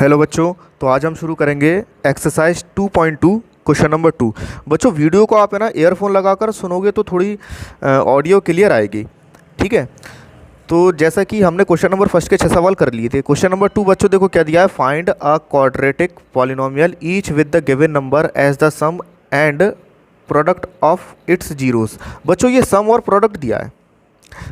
Hello बच्चों। तो आज हम शुरू करेंगे एक्सरसाइज 2.2 क्वेश्चन नंबर 2। बच्चों वीडियो को आप है ना ईयरफोन लगाकर सुनोगे तो थोड़ी ऑडियो क्लियर आएगी, ठीक है। तो जैसा कि हमने क्वेश्चन नंबर फर्स्ट के 6 सवाल कर लिए थे, क्वेश्चन नंबर 2 बच्चों देखो क्या दिया है। Find a quadratic polynomial each with the given number as the sum and product of its zeros. बच्चों ये सम और प्रोडक्ट दिया है,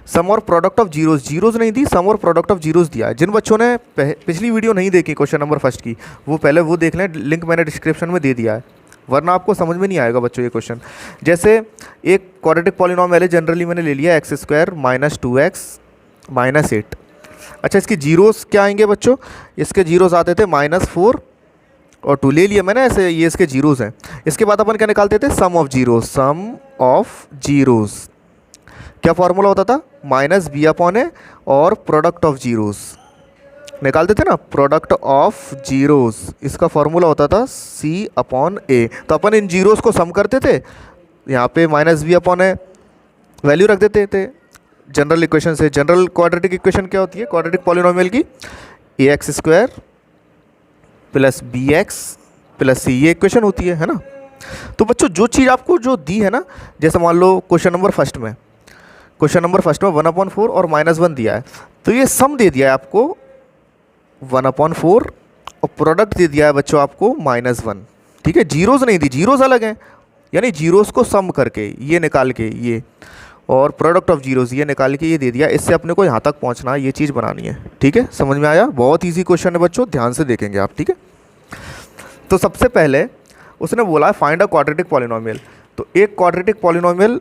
सम और प्रोडक्ट ऑफ जीरोस, जीरोस नहीं दी, सम और प्रोडक्ट ऑफ जीरोस दिया है। जिन बच्चों ने पिछली वीडियो नहीं देखी क्वेश्चन नंबर फर्स्ट की, वो पहले वो देख लें, लिंक मैंने डिस्क्रिप्शन में दे दिया है, वरना आपको समझ में नहीं आएगा बच्चों ये क्वेश्चन। जैसे एक क्वाड्रेटिक पॉलिनोमियल है, जनरली मैंने ले लिया x square minus 2x minus 8। अच्छा इसके जीरोस क्या आएंगे बच्चों, इसके जीरोस आते थे -4 और 2 ले लिया मैंने ऐसे, ये इसके जीरोस हैं। इसके बाद अपन क्या निकालते थे, sum of zeros, sum of zeros क्या फॉर्मूला होता था, -b/a और प्रोडक्ट ऑफ जीरोस निकालते थे ना, प्रोडक्ट ऑफ जीरोस इसका फॉर्मूला होता था c/a। तो अपन इन जीरोस को सम करते थे, यहाँ पे -b/a वैल्यू रख देते थे जनरल इक्वेशन से। जनरल क्वाड्रेटिक इक्वेशन क्या होती है क्वाड्रेटिक पॉलिनोमियल की, ax² + bx + c, ये इक्वेशन होती है ना। तो बच्चों जो चीज़ आपको जो दी है ना, जैसे मान लो क्वेश्चन नंबर फर्स्ट में 1/4 और -1 दिया है, तो ये सम दे दिया है आपको 1/4 और प्रोडक्ट दे दिया है बच्चों आपको -1, ठीक है। जीरोस नहीं दी, जीरोस अलग हैं, यानी जीरोस को सम करके ये निकाल के ये, और प्रोडक्ट ऑफ जीरोस ये निकाल के ये दे दिया। इससे अपने को यहाँ तक पहुँचना है, ये चीज़ बनानी है, ठीक है। समझ में आया, बहुत ईजी क्वेश्चन है बच्चों, ध्यान से देखेंगे आप, ठीक है। तो सबसे पहले उसने बोला फाइंड अ क्वाड्रेटिक पॉलिनोमियल। तो एक क्वाड्रेटिक पॉलिनोमियल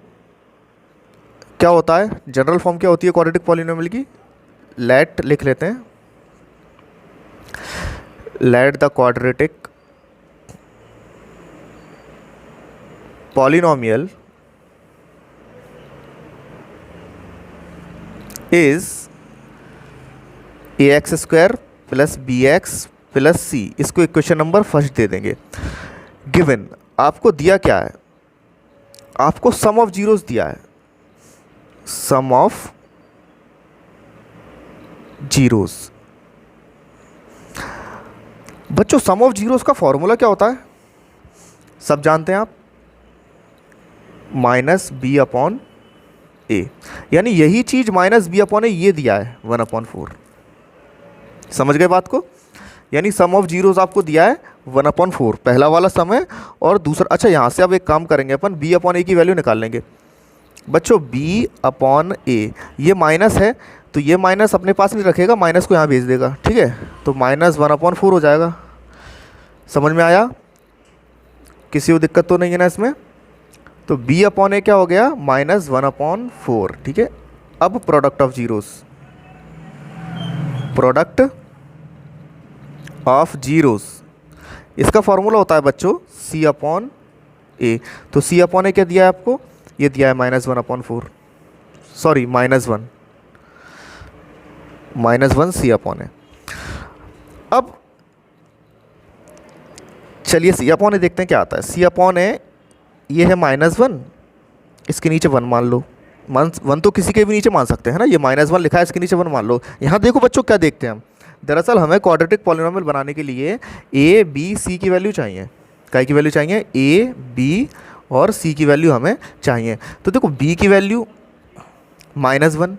क्या होता है, जनरल फॉर्म क्या होती है क्वाड्रेटिक पॉलिनोमियल की, लेट लिख लेते हैं, late the quadratic polynomial is ax² + bx + c। इसको इक्वेशन नंबर फर्स्ट दे देंगे। गिवन आपको दिया क्या है, आपको सम ऑफ जीरोस दिया है, सम ऑफ जीरोस। बच्चों सम ऑफ जीरोस का फॉर्मूला क्या होता है, सब जानते हैं आप, -b/a, यानी यही चीज -b/a ये दिया है 1/4। समझ गए बात को, यानी सम ऑफ जीरोस आपको दिया है 1/4, पहला वाला सम है। और दूसरा, अच्छा यहाँ से अब एक काम करेंगे अपन, b/a की वैल्यू निकाल लेंगे बच्चों। b/a ये माइनस है, तो ये माइनस अपने पास नहीं रखेगा, माइनस को यहाँ भेज देगा, ठीक है। तो -1/4 हो जाएगा। समझ में आया, किसी को दिक्कत तो नहीं है ना इसमें। तो b/a क्या हो गया, -1/4, ठीक है। अब product of zeros, product of zeros इसका फॉर्मूला होता है बच्चों c/a। तो c/a क्या दिया है आपको, ये दिया है -1/4, सॉरी -1 c/a। अब चलिए c/a देखते हैं क्या आता है। c/a ये है -1, इसके नीचे 1 मान लो, 1 तो किसी के भी नीचे मान सकते हैं ना, ये -1 लिखा है, इसके नीचे 1 मान लो। यहाँ देखो बच्चों क्या देखते हैं हम, दरअसल हमें क्वाड्रेटिक पॉलिनोमियल बनाने के लिए a b c की वैल्यू चाहिए। क्या की वैल्यू चाहिए, a b और c की वैल्यू हमें चाहिए। तो देखो b की वैल्यू -1,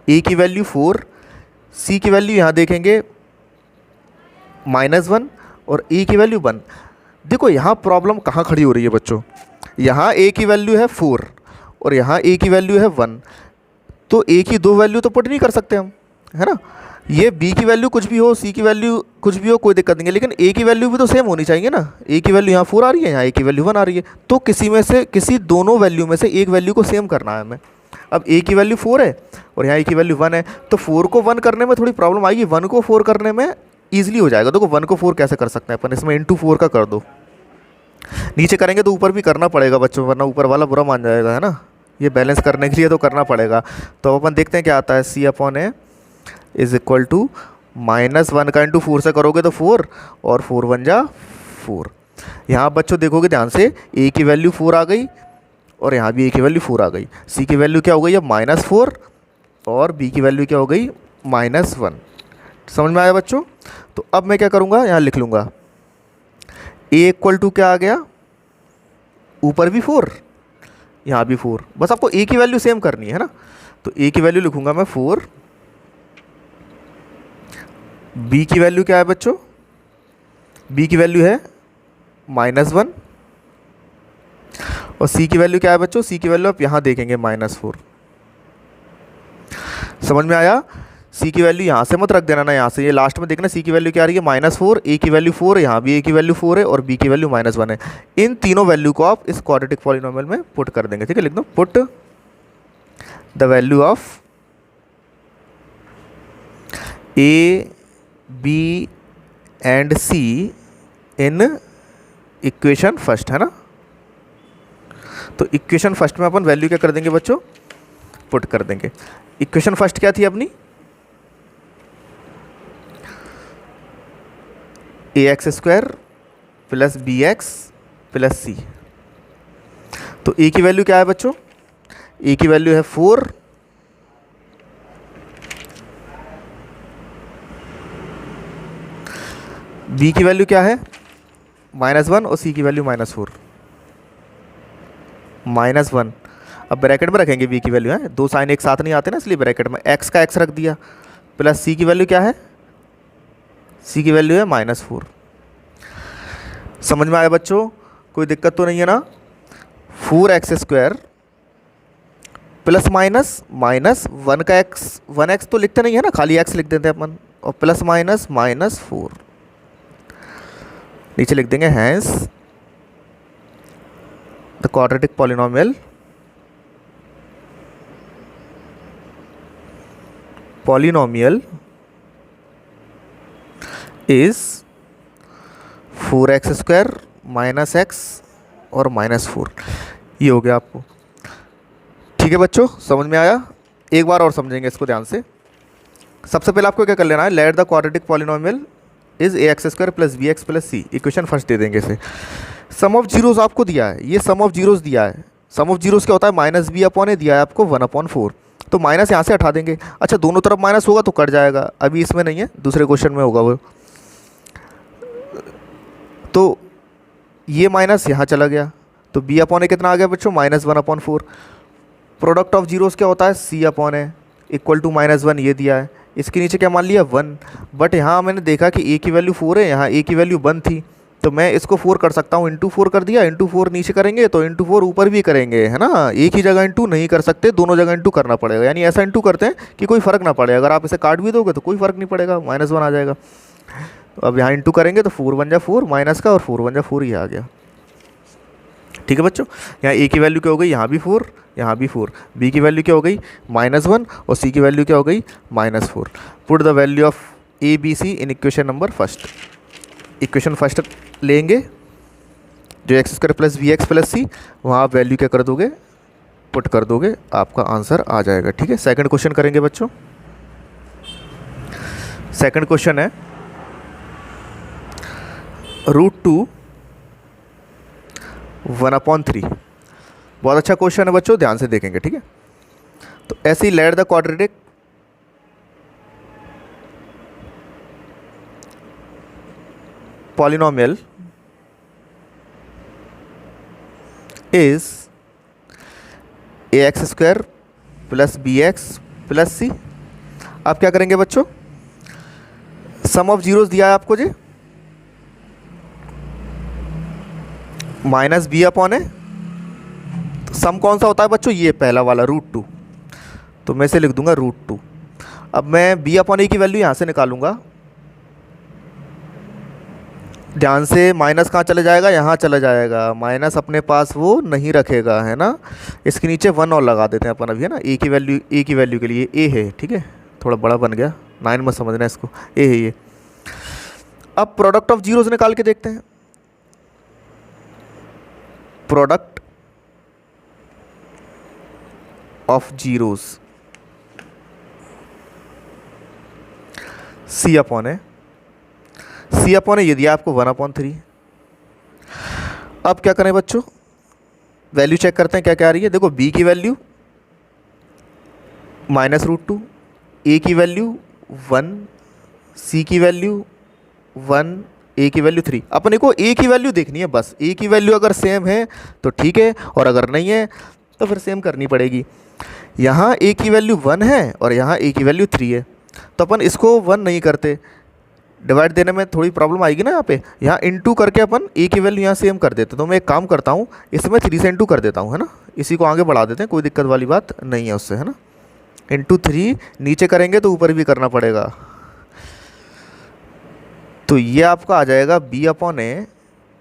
a की वैल्यू 4, c की वैल्यू यहाँ देखेंगे -1 और a की वैल्यू 1। देखो यहाँ प्रॉब्लम कहाँ खड़ी हो रही है बच्चों, यहाँ a की वैल्यू है 4 और यहाँ a की वैल्यू है 1, तो a की 2 वैल्यू तो पुट नहीं कर सकते हम, है ना। ये b की वैल्यू कुछ भी हो, c की वैल्यू कुछ भी हो, कोई दिक्कत नहीं है, लेकिन a की वैल्यू भी तो सेम होनी चाहिए ना। a की वैल्यू यहाँ 4 आ रही है, यहाँ a की वैल्यू 1 आ रही है, तो किसी में से, किसी दोनों वैल्यू में से एक वैल्यू को सेम करना है हमें। अब a की वैल्यू 4 है और यहाँ a की वैल्यू 1 है, तो 4 को 1 करने में थोड़ी प्रॉब्लम आएगी, 1 को 4 करने में ईजिली हो जाएगा। देखो 1 को 4 कैसे कर सकते हैं अपन, इसमें × 4 का कर दो, नीचे करेंगे तो ऊपर भी करना पड़ेगा बच्चों, वरना ऊपर वाला बुरा मान जाएगा, है ना। ये बैलेंस करने के लिए तो करना पड़ेगा। तो अपन देखते हैं क्या आता है, c/a इज इक्वल टू -1 का × 4 से करोगे तो 4 और 4 1 जा 4। यहाँ बच्चों देखोगे ध्यान से, a की वैल्यू 4 आ गई और यहाँ भी a की वैल्यू 4 आ गई। c की वैल्यू क्या हो गई अब -4 और b की वैल्यू क्या हो गई -1, समझ में आया बच्चों? तो अब मैं क्या करूँगा, यहाँ लिख लूँगा ए इक्वल टू क्या आ गया, ऊपर भी 4 यहाँ भी 4, बस आपको ए की वैल्यू सेम करनी है ना। तो ए की वैल्यू लिखूँगा मैं 4, बी की वैल्यू क्या है बच्चों, बी की वैल्यू है -1 और सी की वैल्यू क्या है बच्चों, सी की वैल्यू आप यहाँ देखेंगे -4। समझ में आया? सी की वैल्यू यहाँ से मत रख देना ना, यहाँ से ये लास्ट में देखना सी की वैल्यू क्या आ रही है -4, ए की वैल्यू 4 है, यहाँ भी ए की वैल्यू 4 है और बी की वैल्यू -1 है। इन तीनों वैल्यू को आप इस क्वाड्रेटिक पॉलिनोमियल में पुट कर देंगे। ठीक है, लिख दो put the value of A B and C in equation first, है ना। तो इक्वेशन फर्स्ट में अपन वैल्यू क्या कर देंगे बच्चों, पुट कर देंगे। इक्वेशन फर्स्ट क्या थी अपनी, ax² plus bx plus c। तो a की वैल्यू क्या है बच्चों, a की वैल्यू है 4, b की वैल्यू क्या है -1 और c की वैल्यू -4 -1। अब ब्रैकेट में रखेंगे b की वैल्यू है, दो साइन एक साथ नहीं आते ना, इसलिए ब्रैकेट में x का x रख दिया, प्लस c की वैल्यू क्या है, c की वैल्यू है -4। समझ में आया बच्चों? कोई दिक्कत तो नहीं है ना। 4x² प्लस माइनस 1 का x, 1x तो लिखते नहीं है ना, खाली x लिख देते हैं अपन, और प्लस -4 नीचे लिख देंगे। Hence the quadratic polynomial is 4x² -x और -4। ये हो गया आपको। ठीक है बच्चों, समझ में आया? एक बार और समझेंगे इसको ध्यान से। सबसे पहले आपको क्या कर लेना है, let the quadratic polynomial is ax² plus bx plus c। Equation first दे देंगे इसे। सम ऑफ जीरोस आपको दिया है, ये सम ऑफ जीरोस दिया है। सम ऑफ जीरोस क्या होता है, -b/a दिया है आपको 1/4। तो माइनस यहाँ से हटा देंगे। अच्छा, दोनों तरफ माइनस होगा तो कट जाएगा, अभी इसमें नहीं है, दूसरे क्वेश्चन में होगा वो। तो ये माइनस यहाँ चला गया, तो b/a कितना आ गया बच्चों, -1/4। प्रोडक्ट ऑफ जीरोस क्या होता है, c/a इक्वल टू -1, ये दिया है। इसके नीचे क्या मान लिया, 1। बट यहाँ मैंने देखा कि a की वैल्यू 4 है, यहाँ a की वैल्यू 1 थी, तो मैं इसको 4 कर सकता हूँ, इंटू 4 कर दिया। इंटू 4 नीचे करेंगे तो इंटू 4 ऊपर भी करेंगे, है ना। एक ही जगह इंटू नहीं कर सकते, दोनों जगह इंटू करना पड़ेगा। यानी ऐसा इंटू करते हैं कि कोई फ़र्क ना पड़े, अगर आप इसे काट भी दोगे तो कोई फ़र्क नहीं पड़ेगा, -1 आ जाएगा। तो अब यहाँ इंटू करेंगे तो 4 1 जा 4 माइनस का, और 4 1 जा 4 ही आ गया। ठीक है बच्चों, यहाँ a की वैल्यू क्या हो गई, यहाँ भी 4, यहाँ भी 4। b की वैल्यू क्या हो गई, -1, और c की वैल्यू क्या हो गई, -4। Put the value of a b c in equation number first. Equation first लेंगे, जो x² plus bx plus c, वहाँ आप वैल्यू क्या कर दोगे, पुट कर दोगे, आपका आंसर आ जाएगा। ठीक है, सेकंड क्वेश्चन करेंगे बच्चों। सेकंड क्वेश्चन है √2 1/3। बहुत अच्छा क्वेश्चन है बच्चों, ध्यान से देखेंगे। ठीक है, तो ऐसे ही let the quadratic polynomial is ax² plus bx plus c। आप क्या करेंगे बच्चों, सम ऑफ जीरोस दिया है आपको जी, -b/a। तो सम कौन सा होता है बच्चों, ये पहला वाला √2, तो मैं इसे लिख दूंगा √2। अब मैं b/a की वैल्यू यहाँ से निकालूंगा। ध्यान से, माइनस कहाँ चले जाएगा, यहाँ चला जाएगा, माइनस अपने पास वो नहीं रखेगा, है ना। इसके नीचे 1 और लगा देते हैं अपन अभी, है ना। a की वैल्यू के लिए a है, ठीक है, थोड़ा बड़ा बन गया, 9 मत समझना इसको, a है ये। अब प्रोडक्ट ऑफ जीरोस निकाल के देखते हैं। प्रोडक्ट ऑफ जीरोस c/a ये दिया आपको 1/3। अब क्या करें बच्चों, वैल्यू चेक करते हैं क्या क्या आ रही है। देखो, b की वैल्यू -√2, a की वैल्यू 1, सी की वैल्यू 1, ए की वैल्यू 3। अपने को ए की वैल्यू देखनी है बस, ए की वैल्यू अगर सेम है तो ठीक है, और अगर नहीं है तो फिर सेम करनी पड़ेगी। यहाँ ए की वैल्यू 1 है और यहाँ ए की वैल्यू 3 है, तो अपन इसको 1 नहीं करते, डिवाइड देने में थोड़ी प्रॉब्लम आएगी ना। यहाँ पे यहाँ इनटू करके अपन ए की वैल्यू यहाँ सेम कर देते। तो मैं एक काम करता हूँ, इसमें 3 से इनटू कर देता हूँ, है ना, इसी को आगे बढ़ा देते हैं, कोई दिक्कत वाली बात नहीं है उससे, है ना। इंटू 3 नीचे करेंगे तो ऊपर भी करना पड़ेगा, तो ये आपका आ जाएगा B upon A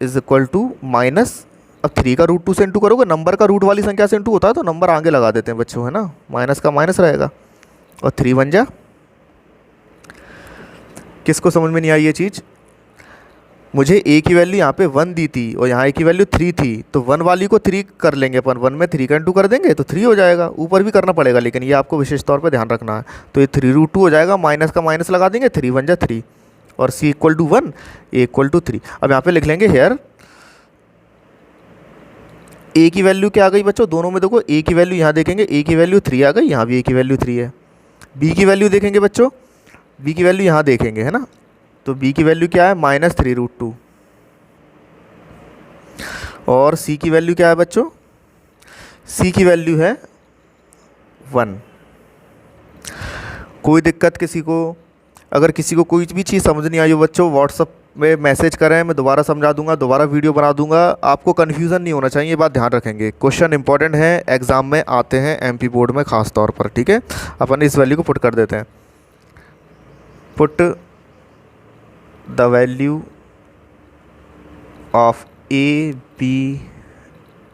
is equal to minus, अब 3 का रूट 2 से इंटू करोगे, नंबर का रूट वाली संख्या से इंटू होता है तो नंबर आगे लगा देते हैं बच्चों, है ना, माइनस का माइनस रहेगा और 3 बन जा। किसको समझ में नहीं आई ये चीज़? मुझे ए की वैल्यू यहाँ पे 1 दी थी और यहाँ ए की वैल्यू 3 थी, तो 1 वाली को 3 कर लेंगे अपन, 1 में 3 का इंटू कर देंगे तो 3 हो जाएगा, ऊपर भी करना पड़ेगा लेकिन ये आपको विशेष तौर पे ध्यान रखना है। तो ये 3 रूट 2 हो जाएगा, माइनस का माइनस लगा देंगे, 3 बन जा 3 और c equal to 1, a equal to 3। अब यहाँ पे लिख लेंगे हेयर ए की वैल्यू क्या आ गई बच्चों, दोनों में देखो ए की वैल्यू यहाँ देखेंगे, ए की वैल्यू 3 आ गई, यहाँ भी ए की वैल्यू 3 है। बी की वैल्यू देखेंगे बच्चों, बी की वैल्यू यहाँ देखेंगे, है ना, तो बी की वैल्यू क्या है -3 रूट 2, और सी की वैल्यू क्या है बच्चों, सी की वैल्यू है 1। कोई दिक्कत किसी को? अगर किसी को कोई भी चीज़ समझ नहीं आई हो बच्चों, व्हाट्सअप में मैसेज करें, मैं दोबारा समझा दूंगा, दोबारा वीडियो बना दूंगा। आपको कन्फ्यूज़न नहीं होना चाहिए, ये बात ध्यान रखेंगे। क्वेश्चन इंपॉर्टेंट है, एग्ज़ाम में आते हैं, एमपी बोर्ड में ख़ास तौर पर, ठीक है। अपन इस वैल्यू को पुट कर देते हैं, put the value of A B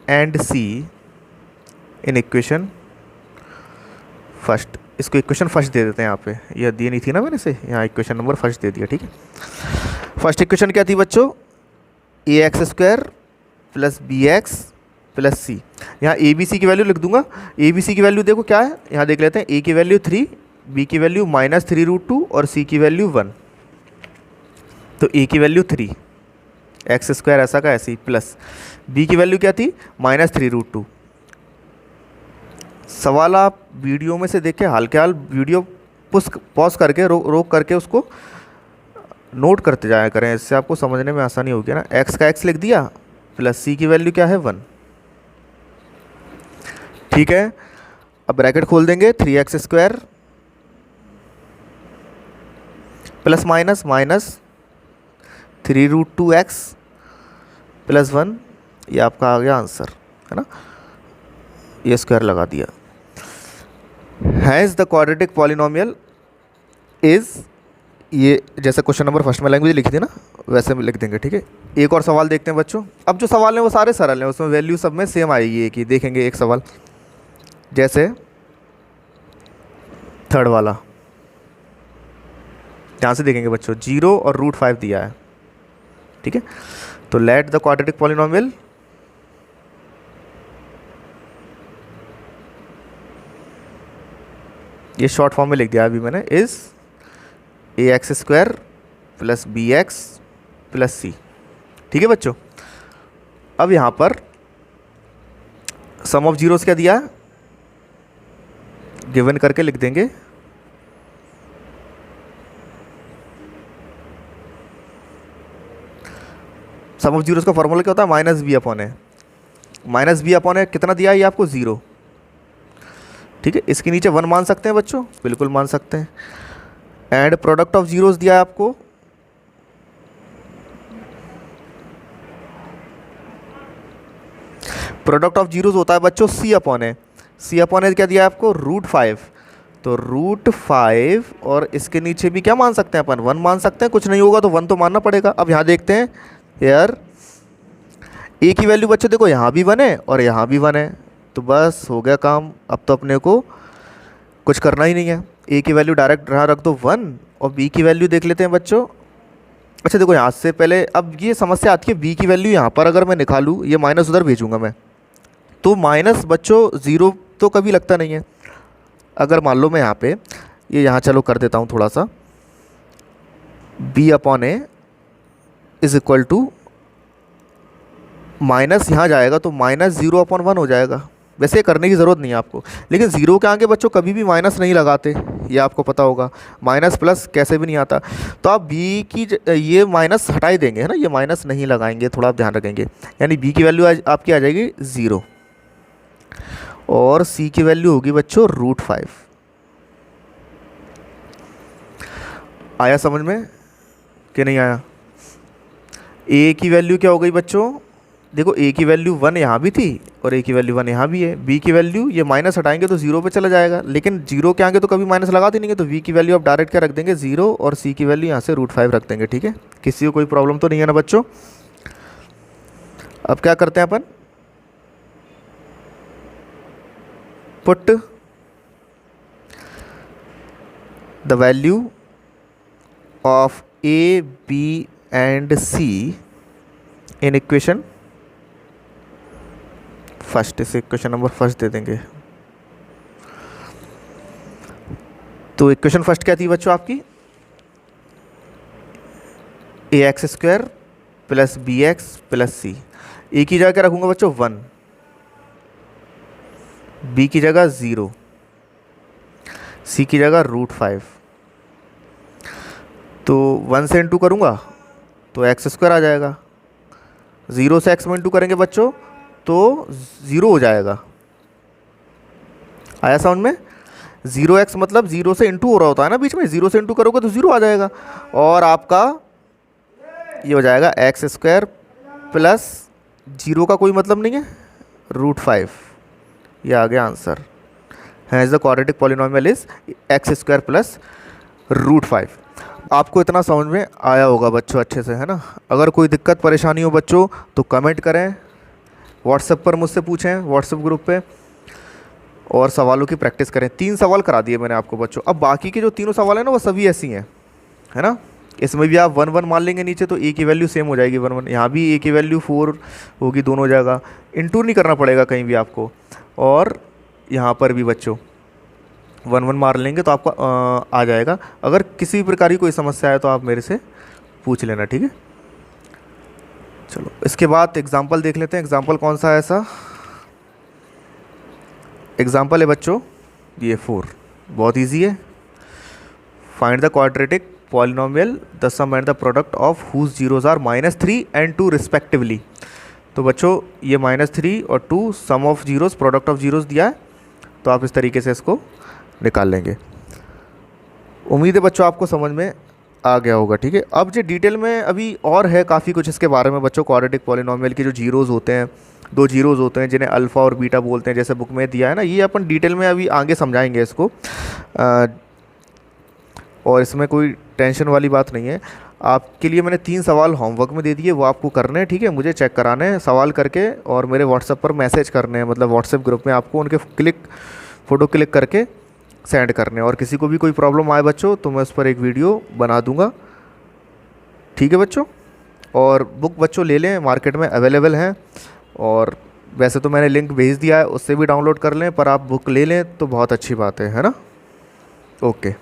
and C in equation first. इसको इक्वेशन फर्स्ट दे देते हैं, यहाँ पे यह दी नहीं थी ना मैंने से, यहाँ इक्वेशन नंबर फर्स्ट दे दिया, ठीक है। फर्स्ट इक्वेशन क्या थी बच्चों, a x square plus b x plus c. यहाँ ए बी सी की वैल्यू लिख दूंगा। ए बी सी की वैल्यू देखो क्या है, यहाँ देख लेते हैं, ए की वैल्यू 3, बी की वैल्यू -3 रूट 2 और सी की वैल्यू 1। तो ए की वैल्यू 3, एक्स स्क्वायर ऐसा का ऐसी, प्लस बी की वैल्यू क्या थी -3 रूट 2। सवाल आप वीडियो में से देख के हाल के हाल वीडियो पॉज करके रोक करके उसको नोट करते जाया करें, इससे आपको समझने में आसानी होगी ना। एक्स का एक्स लिख दिया, प्लस सी की वैल्यू क्या है 1, ठीक है। अब ब्रैकेट खोल देंगे, 3x square plus minus -3 root 2x plus 1, ये आपका आ गया आंसर, है ना, ये स्क्वायर लगा दिया। Has the quadratic polynomial is, ये जैसे क्वेश्चन नंबर फर्स्ट में लैंग्वेज लिखी थी ना वैसे में लिख देंगे, ठीक है। एक और सवाल देखते हैं बच्चों। अब जो सवाल हैं वो सारे सरल हैं, उसमें वैल्यू सब में सेम आएगी एक ही। देखेंगे एक सवाल, जैसे थर्ड वाला, ध्यान से देखेंगे बच्चों, 0 और √5 दिया है, ठीक है। तो लेट द क्वाड्रेटिक पॉलिनोमियल ये शॉर्ट फॉर्म में लिख दिया अभी मैंने, is a x square plus b x plus c, ठीक है बच्चों। अब यहाँ पर सम ऑफ जीरोस क्या दिया, गिवन करके लिख देंगे। सम ऑफ जीरोस का फॉर्मूला क्या होता है, -b अपॉन ए। -b अपॉन ए कितना दिया है ये आपको, 0, ठीक है। इसके नीचे 1 मान सकते हैं बच्चों, बिल्कुल मान सकते हैं। एंड प्रोडक्ट ऑफ जीरोस दिया है आपको, प्रोडक्ट ऑफ जीरोस होता है बच्चों c अपॉन ए। c अपॉन ए क्या दिया है आपको, √5, तो √5 और इसके नीचे भी क्या मान सकते हैं अपन, 1 मान सकते हैं। कुछ नहीं होगा तो 1 तो मानना पड़ेगा। अब यहाँ देखते हैं यार, a की वैल्यू बच्चों देखो यहाँ भी 1 है और यहाँ भी 1 है, तो बस हो गया काम। अब तो अपने को कुछ करना ही नहीं है, a की वैल्यू डायरेक्ट यहाँ रख दो 1 और b की वैल्यू देख लेते हैं बच्चों। अच्छा देखो यहाँ से पहले अब ये समस्या आती है, b की वैल्यू यहाँ पर अगर मैं निकालूँ, ये माइनस उधर भेजूँगा मैं, तो माइनस बच्चों 0 तो कभी लगता नहीं है। अगर मान लो मैं यहाँ पे ये यहाँ चलो कर देता हूँ थोड़ा सा, b upon A is equal to minus यहाँ जाएगा तो -0 अपॉन 1 हो जाएगा। वैसे करने की ज़रूरत नहीं है आपको, लेकिन 0 के आगे बच्चों कभी भी माइनस नहीं लगाते, ये आपको पता होगा। माइनस प्लस कैसे भी नहीं आता, तो आप बी की ये माइनस हटा ही देंगे, है ना, ये माइनस नहीं लगाएंगे, थोड़ा आप ध्यान रखेंगे। यानी बी की वैल्यू आपकी आ जाएगी 0 और सी की वैल्यू होगी बच्चों √5। आया समझ में कि नहीं आया? ए की वैल्यू क्या हो गई बच्चों? देखो ए की वैल्यू 1 यहाँ भी थी और ए की वैल्यू 1 यहाँ भी है। बी की वैल्यू ये माइनस हटाएंगे तो 0 पे चला जाएगा, लेकिन 0 के आगे तो कभी माइनस लगाते नहीं है, तो वी की वैल्यू आप डायरेक्ट क्या रख देंगे 0 और सी की वैल्यू यहाँ से √5 रख देंगे। ठीक है, किसी को कोई प्रॉब्लम तो नहीं है ना बच्चों? अब क्या करते हैं अपन, put the value of A B and C in equation first. इसे इक्वेशन नंबर फर्स्ट दे देंगे। तो इक्वेशन फर्स्ट क्या थी बच्चों आपकी? ax² plus bx plus c। A की जगह क्या रखूंगा बच्चों 1, बी की जगह 0, सी की जगह √5। तो 1 से इंटू करूंगा तो x² आ जाएगा, 0 से x में इंटू करेंगे बच्चों तो 0 हो जाएगा। आया समझ में? 0x मतलब 0 से इंटू हो रहा होता है ना बीच में, 0 से इंटू करोगे तो 0 आ जाएगा और आपका ये हो जाएगा x² प्लस 0 का कोई मतलब नहीं है √5। ये आ गया answer. Has the quadratic polynomial is x² plus √5। आपको इतना समझ में आया होगा बच्चों अच्छे से, है ना? अगर कोई दिक्कत परेशानी हो बच्चों तो कमेंट करें, व्हाट्सएप पर मुझसे पूछें, व्हाट्सएप ग्रुप पे, और सवालों की प्रैक्टिस करें। 3 सवाल करा दिए मैंने आपको बच्चों। अब बाकी के जो तीनों सवाल हैं ना वो सभी ऐसी हैं, है ना? इसमें भी आप 1 1 मान लेंगे नीचे तो ए की वैल्यू सेम हो जाएगी 1 1। यहाँ भी ए की वैल्यू 4 होगी दोनों जगह, इंटू नहीं करना पड़ेगा कहीं भी आपको। और यहाँ पर भी बच्चों 1 1 मार लेंगे तो आपको आ जाएगा। अगर किसी भी प्रकार की कोई समस्या है तो आप मेरे से पूछ लेना, ठीक है? चलो इसके बाद एग्जाम्पल देख लेते हैं। एग्जाम्पल कौन सा है ऐसा? एग्जाम्पल है बच्चों ये 4, बहुत इजी है। Find the quadratic polynomial the sum and the product of whose zeros are -3 and 2 respectively. तो बच्चों ये -3 और 2 sum of zeros, product of zeros दिया है, तो आप इस तरीके से इसको निकाल लेंगे। उम्मीद है बच्चों आपको समझ में आ गया होगा, ठीक है? अब जो डिटेल में अभी और है काफ़ी कुछ इसके बारे में बच्चों। क्वाड्रेटिक पॉलिनोमियल के जो जीरोज़ होते हैं, 2 जीरोज़ होते हैं जिन्हें अल्फ़ा और बीटा बोलते हैं, जैसे बुक में दिया है ना, ये अपन डिटेल में अभी आगे समझाएंगे इसको। और इसमें कोई टेंशन वाली बात नहीं है। आपके लिए मैंने 3 सवाल होमवर्क में दे दिए, वो आपको करने हैं, ठीक है? मुझे चेक कराने हैं सवाल करके और मेरे व्हाट्सएप पर मैसेज करने हैं, मतलब व्हाट्सएप ग्रुप में आपको उनके फ़ोटो क्लिक करके सेंड करने। और किसी को भी कोई प्रॉब्लम आए बच्चों तो मैं उस पर एक वीडियो बना दूंगा, ठीक है बच्चों? और बुक बच्चों ले लें, मार्केट में अवेलेबल हैं। और वैसे तो मैंने लिंक भेज दिया है, उससे भी डाउनलोड कर लें, पर आप बुक ले लें तो बहुत अच्छी बात है ना? ओके।